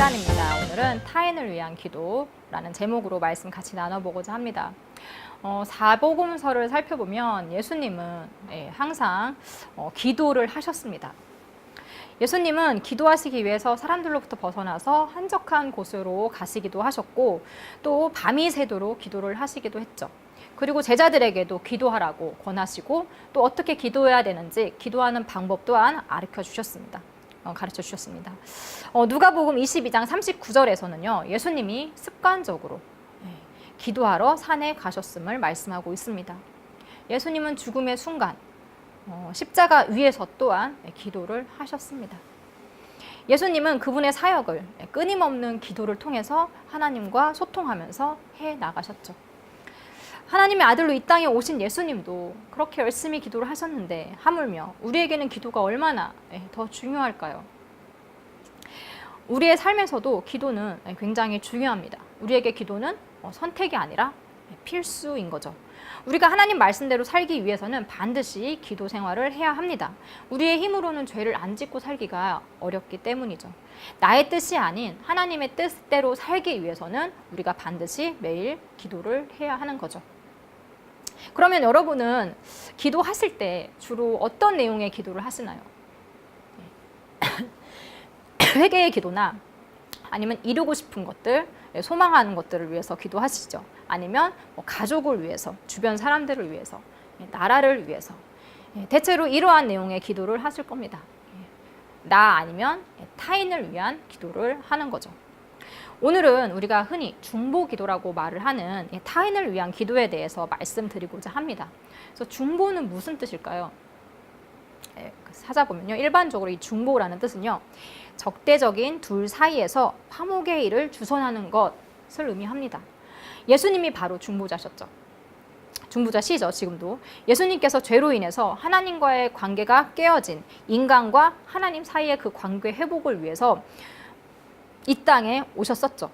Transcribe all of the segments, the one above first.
시간입니다. 오늘은 타인을 위한 기도라는 제목으로 말씀 같이 나눠보고자 합니다. 사복음서를 살펴보면 예수님은 항상 기도를 하셨습니다. 예수님은 기도하시기 위해서 사람들로부터 벗어나서 한적한 곳으로 가시기도 하셨고 또 밤이 새도록 기도를 하시기도 했죠. 그리고 제자들에게도 기도하라고 권하시고 또 어떻게 기도해야 되는지 기도하는 방법 또한 가르쳐 주셨습니다. 누가복음 22장 39절에서는요. 예수님이 습관적으로 기도하러 산에 가셨음을 말씀하고 있습니다. 예수님은 죽음의 순간 십자가 위에서 또한 기도를 하셨습니다. 예수님은 그분의 사역을 끊임없는 기도를 통해서 하나님과 소통하면서 해 나가셨죠. 하나님의 아들로 이 땅에 오신 예수님도 그렇게 열심히 기도를 하셨는데 하물며 우리에게는 기도가 얼마나 더 중요할까요? 우리의 삶에서도 기도는 굉장히 중요합니다. 우리에게 기도는 선택이 아니라 필수인 거죠. 우리가 하나님 말씀대로 살기 위해서는 반드시 기도 생활을 해야 합니다. 우리의 힘으로는 죄를 안 짓고 살기가 어렵기 때문이죠. 나의 뜻이 아닌 하나님의 뜻대로 살기 위해서는 우리가 반드시 매일 기도를 해야 하는 거죠. 그러면 여러분은 기도하실 때 주로 어떤 내용의 기도를 하시나요? 회개의 기도나 아니면 이루고 싶은 것들, 소망하는 것들을 위해서 기도하시죠. 아니면 가족을 위해서, 주변 사람들을 위해서, 나라를 위해서. 대체로 이러한 내용의 기도를 하실 겁니다. 나 아니면 타인을 위한 기도를 하는 거죠. 오늘은 우리가 흔히 중보기도라고 말을 하는 타인을 위한 기도에 대해서 말씀드리고자 합니다. 그래서 중보는 무슨 뜻일까요? 찾아보면요. 일반적으로 이 중보라는 뜻은요. 적대적인 둘 사이에서 화목의 일을 주선하는 것을 의미합니다. 예수님이 바로 중보자셨죠. 중보자시죠, 지금도. 예수님께서 죄로 인해서 하나님과의 관계가 깨어진 인간과 하나님 사이의 그 관계 회복을 위해서 이 땅에 오셨었죠.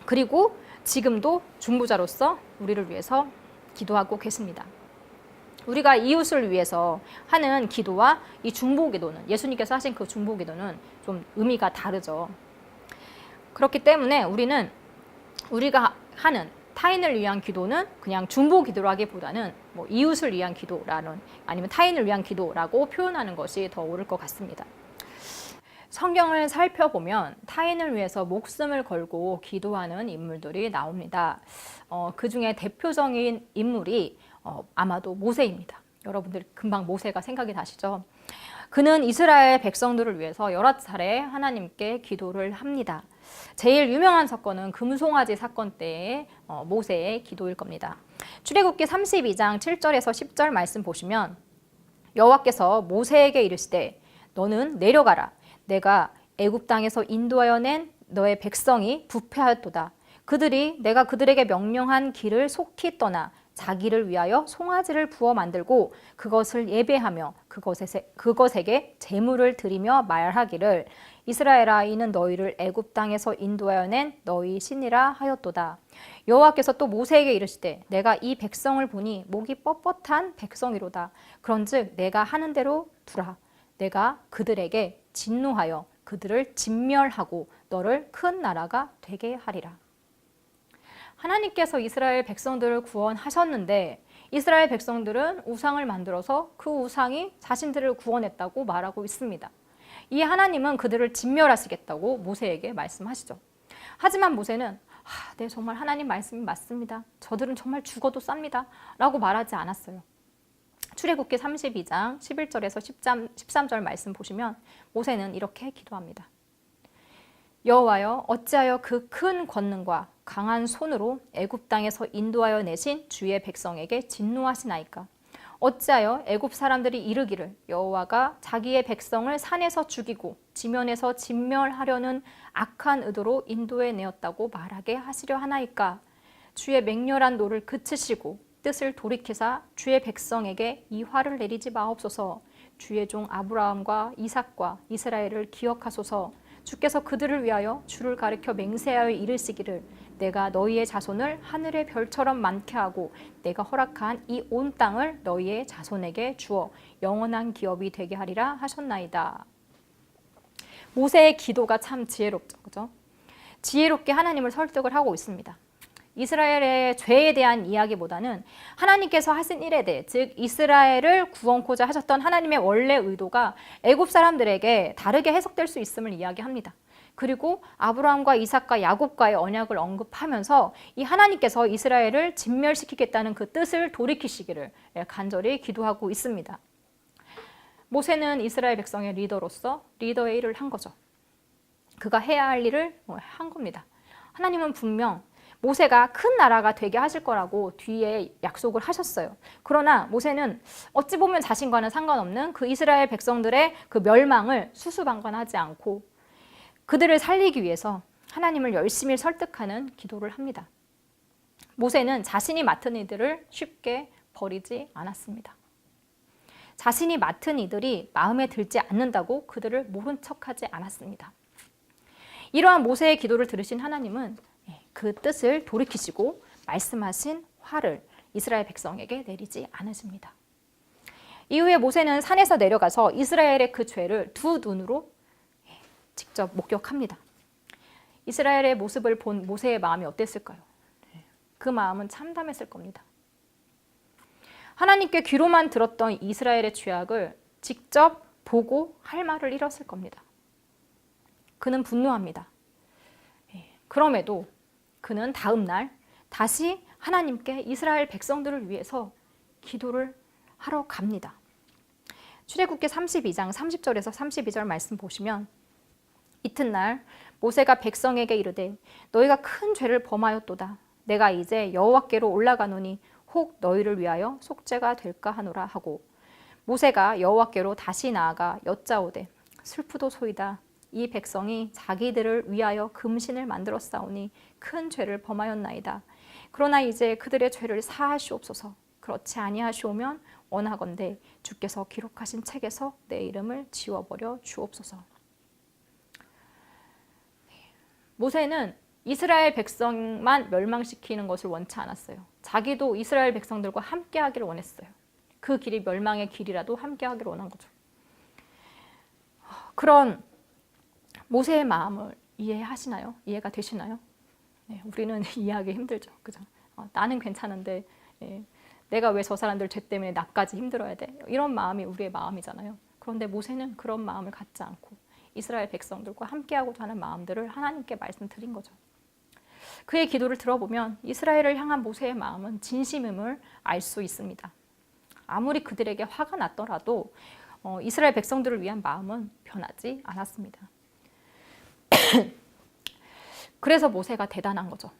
그리고 지금도 중보자로서 우리를 위해서 기도하고 계십니다. 우리가 이웃을 위해서 하는 기도와 이 중보기도는, 예수님께서 하신 그 중보기도는 좀 의미가 다르죠. 그렇기 때문에 우리가 하는 타인을 위한 기도는 그냥 중보기도라기보다는 이웃을 위한 기도라는, 아니면 타인을 위한 기도라고 표현하는 것이 더 옳을 것 같습니다. 성경을 살펴보면 타인을 위해서 목숨을 걸고 기도하는 인물들이 나옵니다. 그 중에 대표적인 인물이 아마도 모세입니다. 여러분들 금방 모세가 생각이 나시죠? 그는 이스라엘 백성들을 위해서 여러 차례 하나님께 기도를 합니다. 제일 유명한 사건은 금송아지 사건 때의 모세의 기도일 겁니다. 출애굽기 32장 7절에서 10절 말씀 보시면 여호와께서 모세에게 이르시되 너는 내려가라. 내가 애굽 땅에서 인도하여 낸 너의 백성이 부패하였도다. 그들이 내가 그들에게 명령한 길을 속히 떠나 자기를 위하여 송아지를 부어 만들고 그것을 예배하며 그것에게 제물을 드리며 말하기를 이스라엘아 이는 너희를 애굽 땅에서 인도하여 낸 너희 신이라 하였도다. 여호와께서 또 모세에게 이르시되 내가 이 백성을 보니 목이 뻣뻣한 백성이로다. 그런즉 내가 하는 대로 두라. 내가 그들에게 진노하여 그들을 진멸하고 너를 큰 나라가 되게 하리라. 하나님께서 이스라엘 백성들을 구원하셨는데 이스라엘 백성들은 우상을 만들어서 그 우상이 자신들을 구원했다고 말하고 있습니다. 이 하나님은 그들을 진멸하시겠다고 모세에게 말씀하시죠. 하지만 모세는 네, 정말 하나님 말씀이 맞습니다. 저들은 정말 죽어도 쌉니다. 라고 말하지 않았어요. 출애굽기 32장 11절에서 13절 말씀 보시면 모세는 이렇게 기도합니다. 여호와여 어찌하여 그 큰 권능과 강한 손으로 애굽 땅에서 인도하여 내신 주의 백성에게 진노하시나이까? 어찌하여 애굽 사람들이 이르기를 여호와가 자기의 백성을 산에서 죽이고 지면에서 진멸하려는 악한 의도로 인도해 내었다고 말하게 하시려 하나이까? 주의 맹렬한 노를 그치시고 뜻을 돌이키사 주의 백성에게 이 화를 내리지 마옵소서. 주의 종 아브라함과 이삭과 이스라엘을 기억하소서. 주께서 그들을 위하여 주를 가리켜 맹세하여 이르시기를 내가 너희의 자손을 하늘의 별처럼 많게 하고 내가 허락한 이 온 땅을 너희의 자손에게 주어 영원한 기업이 되게 하리라 하셨나이다. 모세의 기도가 참 지혜롭죠. 그죠? 지혜롭게 하나님을 설득을 하고 있습니다. 이스라엘의 죄에 대한 이야기보다는 하나님께서 하신 일에 대해, 즉 이스라엘을 구원코자 하셨던 하나님의 원래 의도가 애굽 사람들에게 다르게 해석될 수 있음을 이야기합니다. 그리고 아브라함과 이삭과 야곱과의 언약을 언급하면서 이 하나님께서 이스라엘을 진멸시키겠다는 그 뜻을 돌이키시기를 간절히 기도하고 있습니다. 모세는 이스라엘 백성의 리더로서 리더의 일을 한 거죠. 그가 해야 할 일을 한 겁니다. 하나님은 분명 모세가 큰 나라가 되게 하실 거라고 뒤에 약속을 하셨어요. 그러나 모세는 어찌 보면 자신과는 상관없는 그 이스라엘 백성들의 그 멸망을 수수방관하지 않고 그들을 살리기 위해서 하나님을 열심히 설득하는 기도를 합니다. 모세는 자신이 맡은 이들을 쉽게 버리지 않았습니다. 자신이 맡은 이들이 마음에 들지 않는다고 그들을 모른 척하지 않았습니다. 이러한 모세의 기도를 들으신 하나님은 그 뜻을 돌이키시고 말씀하신 화를 이스라엘 백성에게 내리지 않으십니다. 이후에 모세는 산에서 내려가서 이스라엘의 그 죄를 두 눈으로 직접 목격합니다. 이스라엘의 모습을 본 모세의 마음이 어땠을까요? 그 마음은 참담했을 겁니다. 하나님께 귀로만 들었던 이스라엘의 죄악을 직접 보고 할 말을 잃었을 겁니다. 그는 분노합니다. 그럼에도 그는 다음 날 다시 하나님께 이스라엘 백성들을 위해서 기도를 하러 갑니다. 출애굽기 32장 30절에서 32절 말씀 보시면 이튿날 모세가 백성에게 이르되 너희가 큰 죄를 범하였도다. 내가 이제 여호와께로 올라가노니 혹 너희를 위하여 속죄가 될까 하노라 하고 모세가 여호와께로 다시 나아가 여짜오되 슬프도소이다. 이 백성이 자기들을 위하여 금신을 만들었사오니 큰 죄를 범하였나이다. 그러나 이제 그들의 죄를 사하시옵소서. 그렇지 아니하시오면 원하건대 주께서 기록하신 책에서 내 이름을 지워버려 주옵소서. 모세는 이스라엘 백성만 멸망시키는 것을 원치 않았어요. 자기도 이스라엘 백성들과 함께하기를 원했어요. 그 길이 멸망의 길이라도 함께하기를 원한 거죠. 그런 모세의 마음을 이해하시나요? 이해가 되시나요? 네, 우리는 이해하기 힘들죠. 그죠? 나는 괜찮은데 내가 왜 저 사람들 죄 때문에 나까지 힘들어야 돼? 이런 마음이 우리의 마음이잖아요. 그런데 모세는 그런 마음을 갖지 않고 이스라엘 백성들과 함께하고자 하는 마음들을 하나님께 말씀드린 거죠. 그의 기도를 들어보면 이스라엘을 향한 모세의 마음은 진심임을 알 수 있습니다. 아무리 그들에게 화가 났더라도 이스라엘 백성들을 위한 마음은 변하지 않았습니다. 그래서 모세가 대단한 거죠.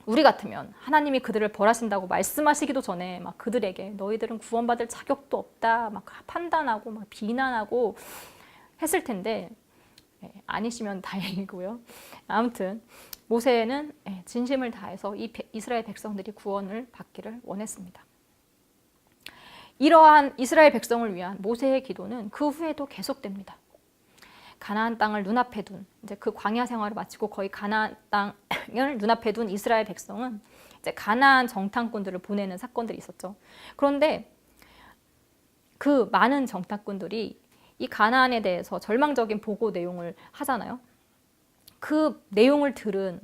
우리 같으면 하나님이 그들을 벌하신다고 말씀하시기도 전에 막 그들에게 너희들은 구원받을 자격도 없다 막 판단하고 막 비난하고 했을 텐데 아니시면 다행이고요. 아무튼 모세는 진심을 다해서 이스라엘 백성들이 구원을 받기를 원했습니다. 이러한 이스라엘 백성을 위한 모세의 기도는 그 후에도 계속됩니다. 가나안 땅을 눈앞에 둔 이제 그 광야 생활을 마치고 거의 가나안 땅을 눈앞에 둔 이스라엘 백성은 이제 가나안 정탐꾼들을 보내는 사건들이 있었죠. 그런데 그 많은 정탐꾼들이 이 가나안에 대해서 절망적인 보고 내용을 하잖아요. 그 내용을 들은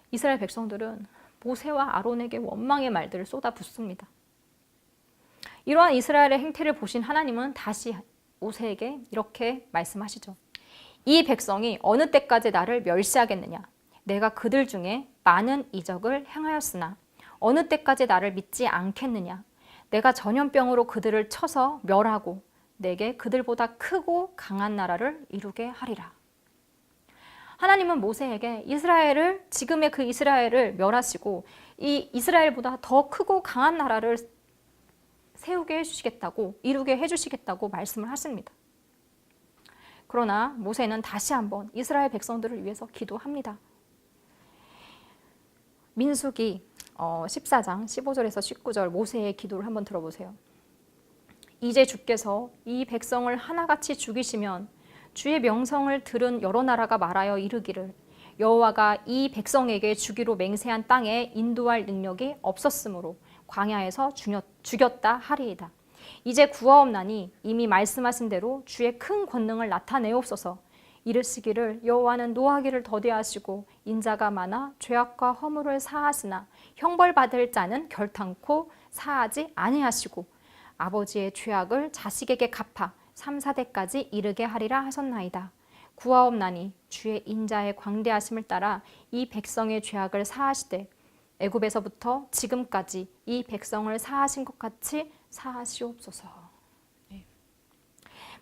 이스라엘 백성들은 모세와 아론에게 원망의 말들을 쏟아붓습니다. 이러한 이스라엘의 행태를 보신 하나님은 다시 모세에게 이렇게 말씀하시죠. 이 백성이 어느 때까지 나를 멸시하겠느냐? 내가 그들 중에 많은 이적을 행하였으나 어느 때까지 나를 믿지 않겠느냐? 내가 전염병으로 그들을 쳐서 멸하고 내게 그들보다 크고 강한 나라를 이루게 하리라. 하나님은 모세에게 이스라엘을 지금의 그 이스라엘을 멸하시고 이 이스라엘보다 더 크고 강한 나라를 세우게 해주시겠다고 이루게 해주시겠다고 말씀을 하십니다. 그러나 모세는 다시 한번 이스라엘 백성들을 위해서 기도합니다. 민수기 14장 15절에서 19절 모세의 기도를 한번 들어보세요. 이제 주께서 이 백성을 하나같이 죽이시면 주의 명성을 들은 여러 나라가 말하여 이르기를 여호와가 이 백성에게 주기로 맹세한 땅에 인도할 능력이 없었으므로 광야에서 죽였다 하리이다. 이제 구하옵나니 이미 말씀하신 대로 주의 큰 권능을 나타내옵소서. 이르시기를 여호와는 노하기를 더디하시고 인자가 많아 죄악과 허물을 사하시나 형벌받을 자는 결탄코 사하지 아니하시고 아버지의 죄악을 자식에게 갚아 3, 4대까지 이르게 하리라 하셨나이다. 구하옵나니 주의 인자의 광대하심을 따라 이 백성의 죄악을 사하시되 애굽에서부터 지금까지 이 백성을 사하신 것 같이 사하시옵소서.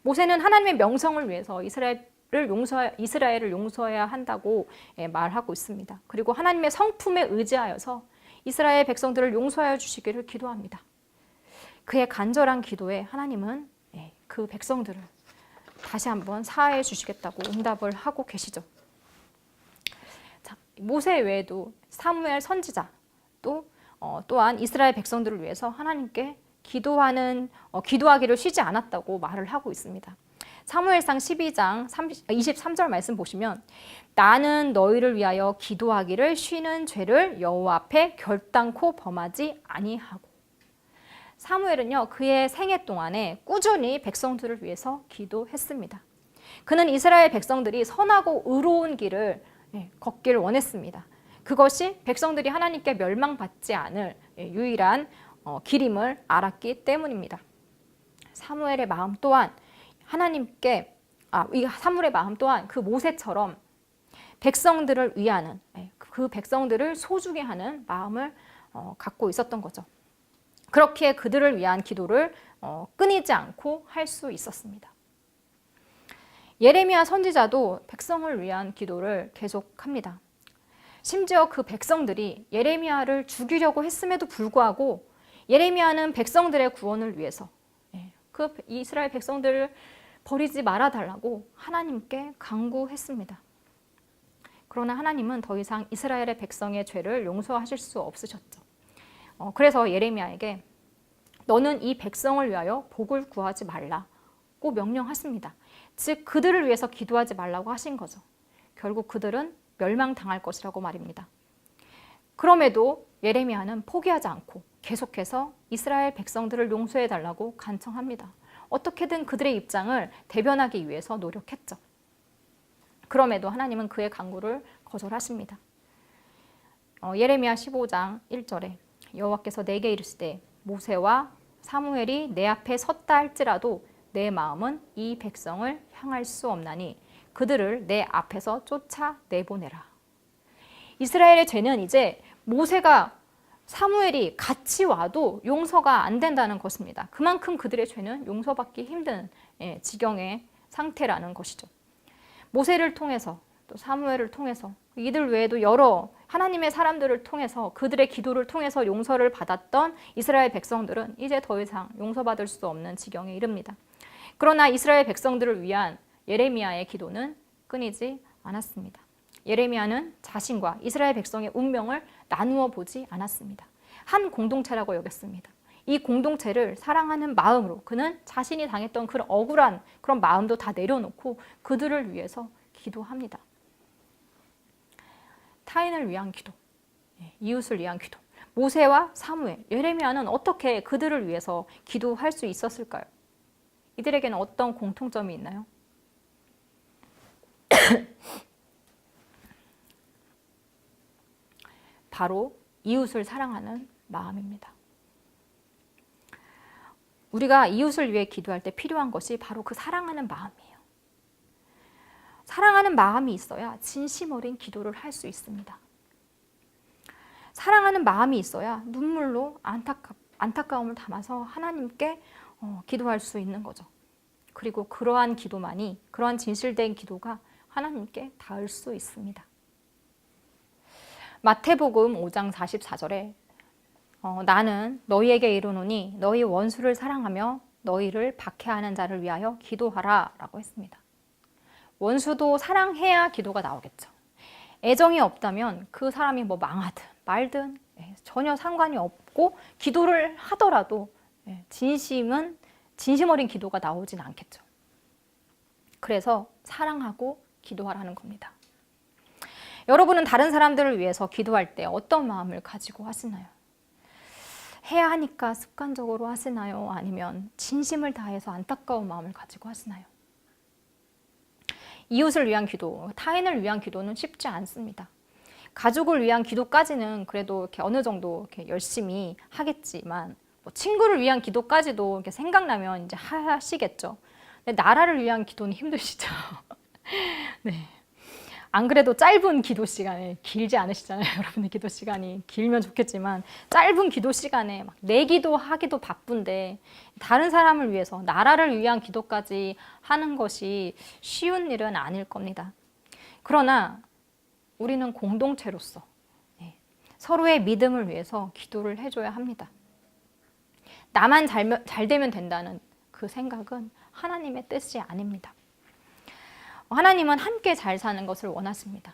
모세는 하나님의 명성을 위해서 이스라엘을 용서해야 한다고 말하고 있습니다. 그리고 하나님의 성품에 의지하여서 이스라엘 백성들을 용서하여 주시기를 기도합니다. 그의 간절한 기도에 하나님은 그 백성들을 다시 한번 사하해 주시겠다고 응답을 하고 계시죠. 자, 모세 외에도 사무엘 선지자 또한 이스라엘 백성들을 위해서 하나님께 기도하기를 쉬지 않았다고 말을 하고 있습니다. 사무엘상 12장 23절 말씀 보시면 나는 너희를 위하여 기도하기를 쉬는 죄를 여호와 앞에 결단코 범하지 아니하고 사무엘은요 그의 생애 동안에 꾸준히 백성들을 위해서 기도했습니다. 그는 이스라엘 백성들이 선하고 의로운 길을 걷기를 원했습니다. 그것이 백성들이 하나님께 멸망받지 않을 유일한 길임을 알았기 때문입니다. 사무엘의 마음 또한 사무엘의 마음 또한 그 모세처럼 백성들을 위하는 그 백성들을 소중히 하는 마음을 갖고 있었던 거죠. 그렇게 그들을 위한 기도를 끊이지 않고 할 수 있었습니다. 예레미야 선지자도 백성을 위한 기도를 계속합니다. 심지어 그 백성들이 예레미야를 죽이려고 했음에도 불구하고 예레미야는 백성들의 구원을 위해서 그 이스라엘 백성들을 버리지 말아달라고 하나님께 간구했습니다. 그러나 하나님은 더 이상 이스라엘의 백성의 죄를 용서하실 수 없으셨죠. 그래서 예레미야에게 너는 이 백성을 위하여 복을 구하지 말라고 명령하십니다. 즉 그들을 위해서 기도하지 말라고 하신 거죠. 결국 그들은 멸망당할 것이라고 말입니다. 그럼에도 예레미야는 포기하지 않고 계속해서 이스라엘 백성들을 용서해달라고 간청합니다. 어떻게든 그들의 입장을 대변하기 위해서 노력했죠. 그럼에도 하나님은 그의 간구를 거절하십니다. 예레미야 15장 1절에 여호와께서 내게 이르시되 모세와 사무엘이 내 앞에 섰다 할지라도 내 마음은 이 백성을 향할 수 없나니 그들을 내 앞에서 쫓아내보내라. 이스라엘의 죄는 이제 모세가 사무엘이 같이 와도 용서가 안 된다는 것입니다. 그만큼 그들의 죄는 용서받기 힘든 지경의 상태라는 것이죠. 모세를 통해서 또 사무엘을 통해서 이들 외에도 여러 하나님의 사람들을 통해서 그들의 기도를 통해서 용서를 받았던 이스라엘 백성들은 이제 더 이상 용서받을 수 없는 지경에 이릅니다. 그러나 이스라엘 백성들을 위한 예레미야의 기도는 끊이지 않았습니다. 예레미야는 자신과 이스라엘 백성의 운명을 나누어 보지 않았습니다. 한 공동체라고 여겼습니다. 이 공동체를 사랑하는 마음으로 그는 자신이 당했던 그런 억울한 그런 마음도 다 내려놓고 그들을 위해서 기도합니다. 타인을 위한 기도, 이웃을 위한 기도. 모세와 사무엘, 예레미야는 어떻게 그들을 위해서 기도할 수 있었을까요? 이들에게는 어떤 공통점이 있나요? 바로 이웃을 사랑하는 마음입니다. 우리가 이웃을 위해 기도할 때 필요한 것이 바로 그 사랑하는 마음이에요. 사랑하는 마음이 있어야 진심 어린 기도를 할 수 있습니다. 사랑하는 마음이 있어야 눈물로 안타까움을 담아서 하나님께 기도할 수 있는 거죠. 그리고 그러한 기도만이, 그러한 진실된 기도가 하나님께 닿을 수 있습니다. 마태복음 5장 44절에 나는 너희에게 이르노니 너희 원수를 사랑하며 너희를 박해하는 자를 위하여 기도하라 라고 했습니다. 원수도 사랑해야 기도가 나오겠죠. 애정이 없다면 그 사람이 망하든 말든 전혀 상관이 없고 기도를 하더라도 진심 어린 기도가 나오진 않겠죠. 그래서 사랑하고 기도하라는 겁니다. 여러분은 다른 사람들을 위해서 기도할 때 어떤 마음을 가지고 하시나요? 해야 하니까 습관적으로 하시나요? 아니면 진심을 다해서 안타까운 마음을 가지고 하시나요? 이웃을 위한 기도, 타인을 위한 기도는 쉽지 않습니다. 가족을 위한 기도까지는 그래도 이렇게 어느 정도 이렇게 열심히 하겠지만 뭐 친구를 위한 기도까지도 이렇게 생각나면 이제 하시겠죠. 근데 나라를 위한 기도는 힘드시죠. 네. 안 그래도 짧은 기도 시간에 길지 않으시잖아요. 여러분의 기도 시간이 길면 좋겠지만 짧은 기도 시간에 막 내 기도하기도 바쁜데 다른 사람을 위해서 나라를 위한 기도까지 하는 것이 쉬운 일은 아닐 겁니다. 그러나 우리는 공동체로서 서로의 믿음을 위해서 기도를 해줘야 합니다. 나만 잘 되면 된다는 그 생각은 하나님의 뜻이 아닙니다. 하나님은 함께 잘 사는 것을 원하십니다.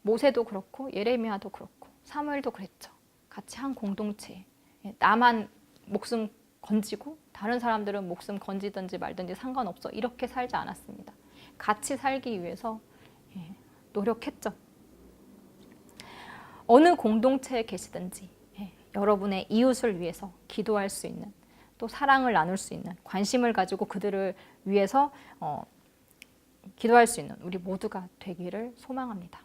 모세도 그렇고 예레미야도 그렇고 사무엘도 그랬죠. 같이 한 공동체. 나만 목숨 건지고 다른 사람들은 목숨 건지든지 말든지 상관없어. 이렇게 살지 않았습니다. 같이 살기 위해서 노력했죠. 어느 공동체에 계시든지 여러분의 이웃을 위해서 기도할 수 있는, 또 사랑을 나눌 수 있는, 관심을 가지고 그들을 위해서 기도할 수 있는 우리 모두가 되기를 소망합니다.